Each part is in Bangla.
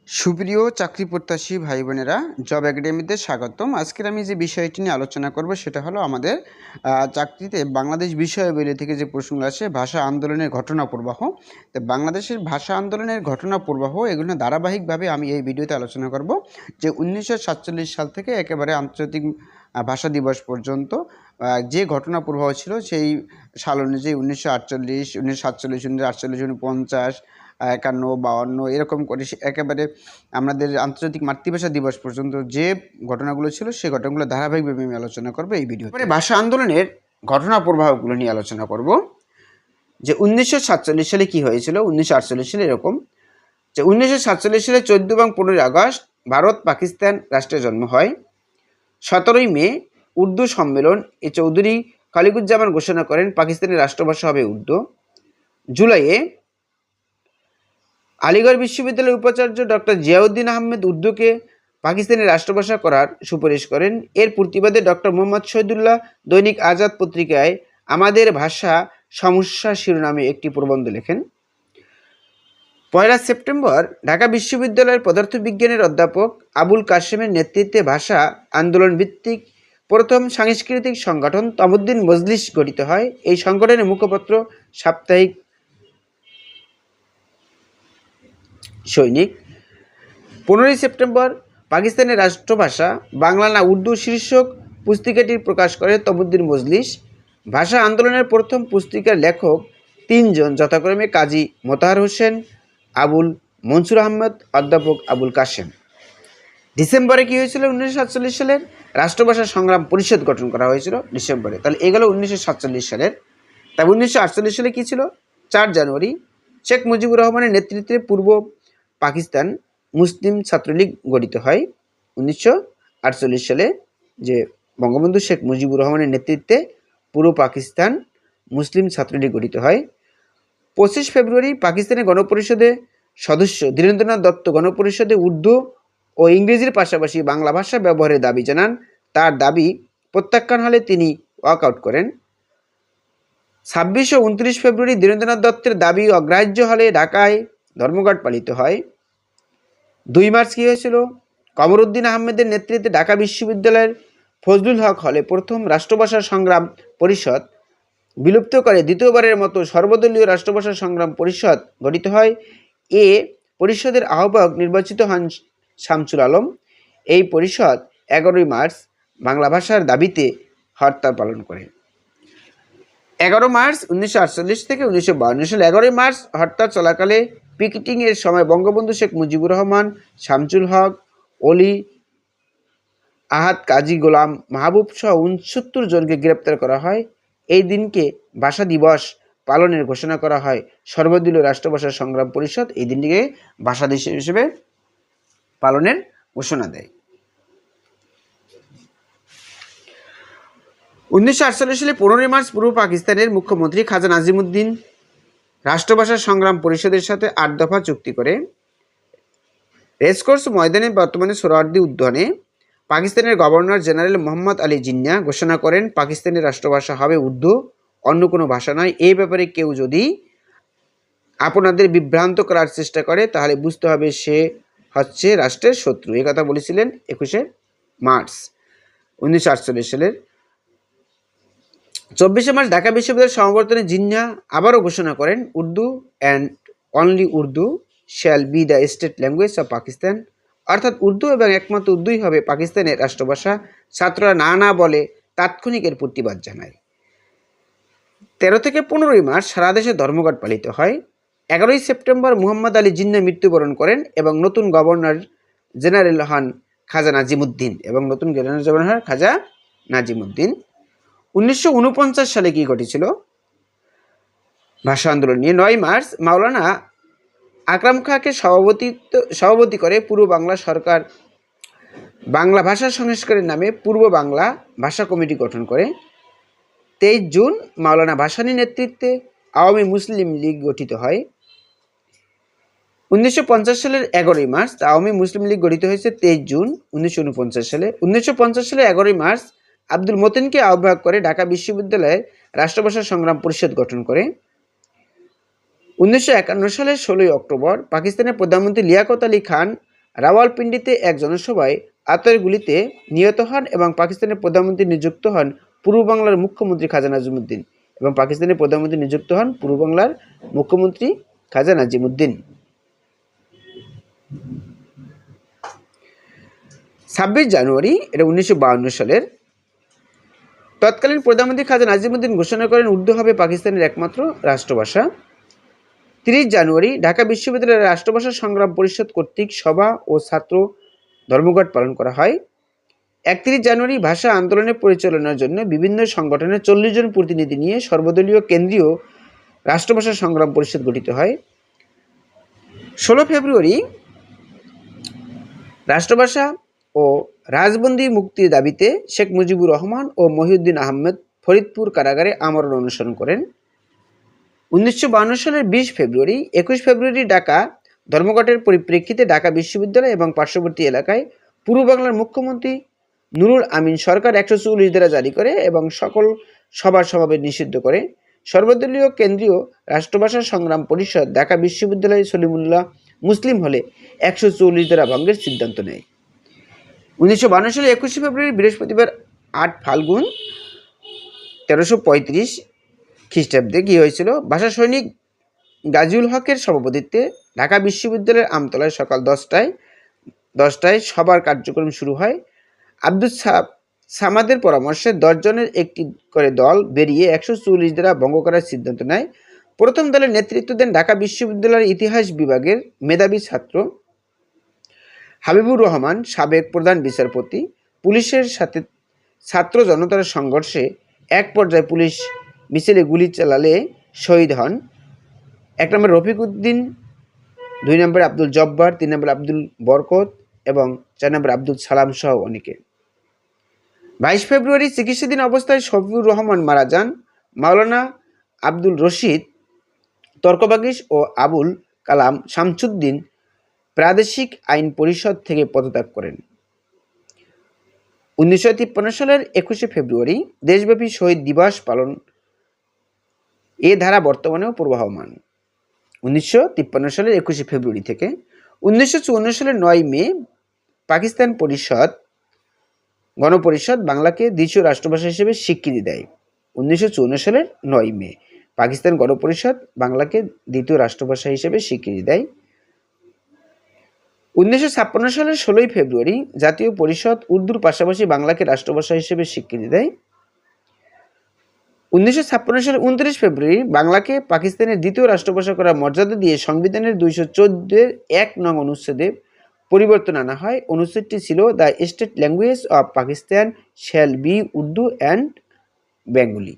সুপ্রিয় চাকরি প্রত্যাশী ভাই বোনেরা, জব একাডেমিতে স্বাগতম। আজকের আমি যে বিষয়টি নিয়ে আলোচনা করব সেটা হলো আমাদের চাকরিতে বাংলাদেশ বিষয়াবলী থেকে যে প্রশ্ন আসে ভাষা আন্দোলনের ঘটনা প্রবাহ। তো বাংলাদেশের ভাষা আন্দোলনের ঘটনা প্রবাহ এগুলো ধারাবাহিকভাবে আমি এই ভিডিওতে আলোচনা করব, যে 1947 সাল থেকে একেবারে আন্তর্জাতিক ভাষা দিবস পর্যন্ত যে ঘটনা প্রবাহ ছিল সেই সাল অনুযায়ী 1948, 1947, 1948, 1949, 51, 52 এরকম করে একেবারে আমাদের আন্তর্জাতিক মাতৃভাষা দিবস পর্যন্ত যে ঘটনাগুলো ছিল সেই ঘটনাগুলো ধারাবাহিকভাবে আমি আলোচনা করব এই ভিডিও। ভাষা আন্দোলনের ঘটনা প্রবাহগুলো নিয়ে আলোচনা করব, যে 1947 সালে কি হয়েছিল। 1948 সালে এরকম যে 1947 সালে 14 এবং 15 আগস্ট ভারত পাকিস্তান রাষ্ট্রের জন্ম হয়। 17 মে উর্দু সম্মেলন এ চৌধুরী খালিকুজ্জামান ঘোষণা করেন পাকিস্তানের রাষ্ট্রভাষা হবে উর্দু। জুলাইয়ে আলিগড় বিশ্ববিদ্যালয়ের উপাচার্য ডক্টর জিয়াউদ্দিন আহমেদ উর্দুকে পাকিস্তানের রাষ্ট্রভাষা করার সুপারিশ করেন। এর প্রতিবাদে ডক্টর মোহাম্মদ শহীদুল্লাহ দৈনিক আজাদ পত্রিকায় আমাদের ভাষা সমস্যা শিরোনামে একটি প্রবন্ধ লেখেন। 1 সেপ্টেম্বর ঢাকা বিশ্ববিদ্যালয়ের পদার্থবিজ্ঞানের অধ্যাপক আবুল কাশেমের নেতৃত্বে ভাষা আন্দোলন ভিত্তিক প্রথম সাংস্কৃতিক সংগঠন তমুদ্দিন মজলিস গঠিত হয়। এই সংগঠনের মুখপত্র সাপ্তাহিক সৈনিক। 15 সেপ্টেম্বর পাকিস্তানের রাষ্ট্রভাষা বাংলা না উর্দু শীর্ষক পুস্তিকাটি প্রকাশ করে তমুদ্দিন মজলিস। ভাষা আন্দোলনের প্রথম পুস্তিকার লেখক 3 জন, যথাক্রমে কাজী মোতাহার হোসেন, আবুল মনসুর আহমদ, অধ্যাপক আবুল কাশেম। ডিসেম্বরে কি হয়েছিল? 1947 সালের রাষ্ট্রভাষা সংগ্রাম পরিষদ গঠন করা হয়েছিল ডিসেম্বরে। তাহলে এগুলো 1947 সালের। তবে 1948 সালে কি ছিল? 4 জানুয়ারি শেখ মুজিবুর রহমানের নেতৃত্বে পূর্ব পাকিস্তান মুসলিম ছাত্রলীগ গঠিত হয়। 1948 সালে যে বঙ্গবন্ধু শেখ মুজিবুর রহমানের নেতৃত্বে পূর্ব পাকিস্তান মুসলিম ছাত্রলীগ গঠিত হয়। 25 ফেব্রুয়ারি পাকিস্তানের গণপরিষদে সদস্য ধীরেন্দ্রনাথ দত্ত গণপরিষদে উর্দু ও ইংরেজির পাশাপাশি বাংলা ভাষা ব্যবহারের দাবি জানান। তার দাবি প্রত্যাখ্যান হলে তিনি ওয়াকআউট করেন। 26 ও 29 ফেব্রুয়ারি ধীরেন্দ্রনাথ দত্তের দাবি অগ্রাহ্য হলে ঢাকায় ধর্মঘট পালিত হয়। 2 মার্চ কী হয়েছিল? কমরউদ্দিন আহমেদের নেতৃত্বে ঢাকা বিশ্ববিদ্যালয়ের ফজলুল হক হলে প্রথম রাষ্ট্রভাষা সংগ্রাম পরিষদ বিলুপ্ত করে দ্বিতীয়বারের মতো সর্বদলীয় রাষ্ট্রভাষা সংগ্রাম পরিষদ গঠিত হয়। এ পরিষদের আহ্বায়ক নির্বাচিত হন শামসুল আলম। এই পরিষদ 11 মার্চ বাংলা ভাষার দাবিতে হরতাল পালন করে। 11 মার্চ 1948 থেকে 1952 সাল 11 মার্চ হরতাল চলাকালে পিকেটিংয়ের সময় বঙ্গবন্ধু শেখ মুজিবুর রহমান, শামসুল হক, অলি আহাদ, কাজী গোলাম মাহবুব সহ 69 জনকে গ্রেপ্তার করা হয়। এই দিনকে ভাষা দিবস পালনের ঘোষণা করা হয়। সর্বদলীয় রাষ্ট্রভাষা সংগ্রাম পরিষদ এই দিনটিকে ভাষা দিবস হিসেবে পালনের ঘোষণা দেয়। 1948 সালে 15 মার্চ পূর্ব পাকিস্তানের মুখ্যমন্ত্রী খাজা নাজিমুদ্দিন রাষ্ট্রভাষা সংগ্রাম পরিষদের সাথে 8 দফা চুক্তি করে। রেসকোর্স ময়দানে বর্তমানে সোহরাওয়ার্দী উদ্যানে পাকিস্তানের গভর্নর জেনারেল মোহাম্মদ আলী জিন্না ঘোষণা করেন পাকিস্তানের রাষ্ট্রভাষা হবে উর্দু, অন্য কোনো ভাষা নয়। এই ব্যাপারে কেউ যদি আপনাদের বিভ্রান্ত করার চেষ্টা করে তাহলে বুঝতে হবে সে হচ্ছে রাষ্ট্রের শত্রু। এই কথা বলেছিলেন 21 মার্চ 1948 সালের। 24 মার্চ ঢাকা বিশ্ববিদ্যালয়ের সমাবর্তনে জিন্না আবারও ঘোষণা করেন Urdu and only Urdu shall be the state language of Pakistan, অর্থাৎ উর্দু এবং একমাত্র উর্দুই হবে পাকিস্তানের রাষ্ট্রভাষা। ছাত্ররা না বলে তাৎক্ষণিক এর প্রতিবাদ জানায়। 13 থেকে 15 মার্চ সারা দেশে ধর্মঘট পালিত হয়। 11 সেপ্টেম্বর মুহাম্মদ আলী জিন্না মৃত্যুবরণ করেন এবং নতুন গভর্নর জেনারেল হন খাজা নাজিমুদ্দিন 1949 সালে কি ঘটেছিল ভাষা আন্দোলন নিয়ে? 9 মার্চ মাওলানা আকরাম খাঁকে সভাপতি করে পূর্ব বাংলা সরকার বাংলা ভাষা সংস্কারের নামে পূর্ব বাংলা ভাষা কমিটি গঠন করে। 23 জুন মাওলানা ভাসানীর নেতৃত্বে আওয়ামী মুসলিম লীগ গঠিত হয়। 1950 সালের 11 মার্চ আওয়ামী মুসলিম লীগ গঠিত হয়েছে 23 জুন 1949 সালে। 1950 সালের 11 মার্চ আব্দুল মতিনকে আহ্বায়ক করে ঢাকা বিশ্ববিদ্যালয়ের রাষ্ট্রভাষা সংগ্রাম পরিষদ গঠন করে। 1951 সালের 16 অক্টোবর পাকিস্তানের প্রধানমন্ত্রী লিয়াকত আলী খান রাওয়ালপিন্ডিতে এক জনসভায় আততায়ীর গুলিতে নিহত হন এবং পাকিস্তানের প্রধানমন্ত্রী নিযুক্ত হন পূর্ব বাংলার মুখ্যমন্ত্রী খাজা নাজিমুদ্দিন এবং পাকিস্তানের প্রধানমন্ত্রী নিযুক্ত হন পূর্ব বাংলার মুখ্যমন্ত্রী খাজা নাজিমুদ্দিন। 26 জানুয়ারি এটা 1952 সালের তৎকালীন প্রধানমন্ত্রী খাজা নাজিমুদ্দিন ঘোষণা করেন উর্দু হবে পাকিস্তানের একমাত্র রাষ্ট্রভাষা। 30 জানুয়ারি ঢাকা বিশ্ববিদ্যালয়ের রাষ্ট্রভাষা সংগ্রাম পরিষদ কর্তৃক সভা ও ছাত্র ধর্মঘট পালন করা হয়। 31 জানুয়ারি ভাষা আন্দোলনের পরিচালনার জন্য বিভিন্ন সংগঠনের 40 জন প্রতিনিধি নিয়ে সর্বদলীয় কেন্দ্রীয় রাষ্ট্রভাষা সংগ্রাম পরিষদ গঠিত হয়। 16 ফেব্রুয়ারি রাষ্ট্রভাষা ও রাজবন্দী মুক্তির দাবিতে শেখ মুজিবুর রহমান ও মহিউদ্দিন আহমেদ ফরিদপুর কারাগারে আমরণ অনুসরণ করেন। 1952 সালের 20 ফেব্রুয়ারি 21 ফেব্রুয়ারি ঢাকা ধর্মঘটের পরিপ্রেক্ষিতে ঢাকা বিশ্ববিদ্যালয় এবং পার্শ্ববর্তী এলাকায় পূর্ব বাংলার মুখ্যমন্ত্রী নুরুল আমিন সরকার 144 ধারা জারি করে এবং সকল সভা সমাবেশ নিষিদ্ধ করে। সর্বদলীয় কেন্দ্রীয় রাষ্ট্রভাষা সংগ্রাম পরিষদ ঢাকা বিশ্ববিদ্যালয় সলিমুল্লাহ মুসলিম হলে 144 ধারা ভঙ্গের সিদ্ধান্ত নেয়। 1952 সালে 21 ফেব্রুয়ারি বৃহস্পতিবার 8 ফাল্গুন 1335 খ্রিস্টাব্দে কি হয়েছিল, ভাষা সৈনিক গাজীউল হকের সভাপতিত্বে ঢাকা বিশ্ববিদ্যালয়ের আমতলায় সকাল 10টায় সভার কার্যক্রম শুরু হয়। আব্দুল সামাদের পরামর্শে 10 জনের একটি করে দল বেরিয়ে 144 ধারা ভঙ্গ করার সিদ্ধান্ত নেয়। প্রথম দলের নেতৃত্ব দেন ঢাকা বিশ্ববিদ্যালয়ের ইতিহাস বিভাগের মেধাবী ছাত্র হাবিবুর রহমান, সাবেক প্রধান বিচারপতি। পুলিশের সাথে ছাত্র জনতার সংঘর্ষে এক পর্যায়ে পুলিশ মিছিলে গুলি চালালে শহীদ হন 1 নম্বর রফিক উদ্দিন, 2 নম্বর আব্দুল জব্বার, 3 নম্বর আব্দুল বরকত এবং 4 নম্বর আব্দুল সালাম সহ অনেকে। 22 ফেব্রুয়ারি চিকিৎসাধীন অবস্থায় শফিউর রহমান মারা যান। মাওলানা আব্দুল রশিদ তর্কবাগীশ ও আবুল কালাম শামসুদ্দিন প্রাদেশিক আইন পরিষদ থেকে পদত্যাগ করেন। 1953 সালের 21 ফেব্রুয়ারি দেশব্যাপী শহীদ দিবস পালন। এ ধারা বর্তমানেও প্রবাহমান। 1953 সালের 21 ফেব্রুয়ারি থেকে 1954 সালের 9 মে পাকিস্তান গণপরিষদ বাংলাকে দ্বিতীয় রাষ্ট্রভাষা হিসেবে স্বীকৃতি দেয়। 1954 সালের 9 মে পাকিস্তান গণপরিষদ বাংলাকে দ্বিতীয় রাষ্ট্রভাষা হিসেবে স্বীকৃতি দেয়। 1956 সালের 16 ফেব্রুয়ারি জাতীয় পরিষদ উর্দুর পাশাপাশি বাংলাকে রাষ্ট্রভাষা হিসেবে স্বীকৃতি দেয়। 1956 সালের 29 ফেব্রুয়ারি বাংলাকে পাকিস্তানের দ্বিতীয় রাষ্ট্রভাষা করার মর্যাদা দিয়ে সংবিধানের 214 1 নং অনুচ্ছেদে পরিবর্তন আনা হয়। অনুচ্ছেদটি ছিল the state language of Pakistan shall be Urdu and Bengali.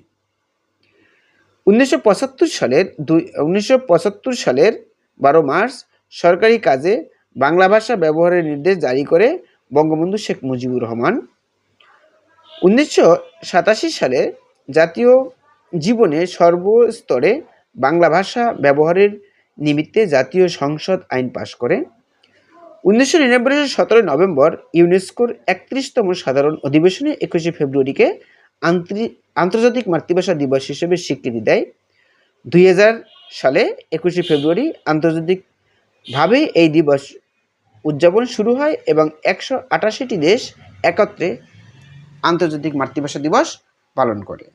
1975 সালের 12 মার্চ সরকারি কাজে বাংলা ভাষা ব্যবহারের নির্দেশ জারি করে বঙ্গবন্ধু শেখ মুজিবুর রহমান। 1987 সালে জাতীয় জীবনে সর্বস্তরে বাংলা ভাষা ব্যবহারের নিমিত্তে জাতীয় সংসদ আইন পাশ করে। 1999 সালের 17 নভেম্বর ইউনেস্কোর 31তম সাধারণ অধিবেশনে 21 ফেব্রুয়ারিকে আন্তর্জাতিক মাতৃভাষা দিবস হিসেবে স্বীকৃতি দেয়। 2000 সালে 21 ফেব্রুয়ারি আন্তর্জাতিকভাবে এই দিবস উদযাপন শুরু হয় এবং 188টি দেশ একত্রে আন্তর্জাতিক মাতৃভাষা দিবস পালন করে।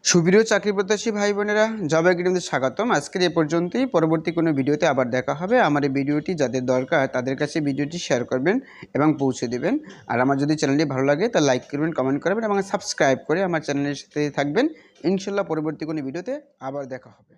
সুপ্রিয় চাকরি প্রত্যাশী ভাই বোনেরা, জব একাডেমিতে স্বাগতম। আজকের এ পর্যন্তই। পরবর্তী কোনো ভিডিওতে আবার দেখা হবে। আমার এই ভিডিওটি যাদের দরকার তাদের কাছে ভিডিওটি শেয়ার করবেন এবং পৌঁছে দেবেন। আর আমার যদি চ্যানেলটি ভালো লাগে তা লাইক করবেন, কমেন্ট করবেন এবং সাবস্ক্রাইব করে আমার চ্যানেলের সাথে থাকবেন। ইনশাল্লাহ পরবর্তী কোনো ভিডিওতে আবার দেখা হবে।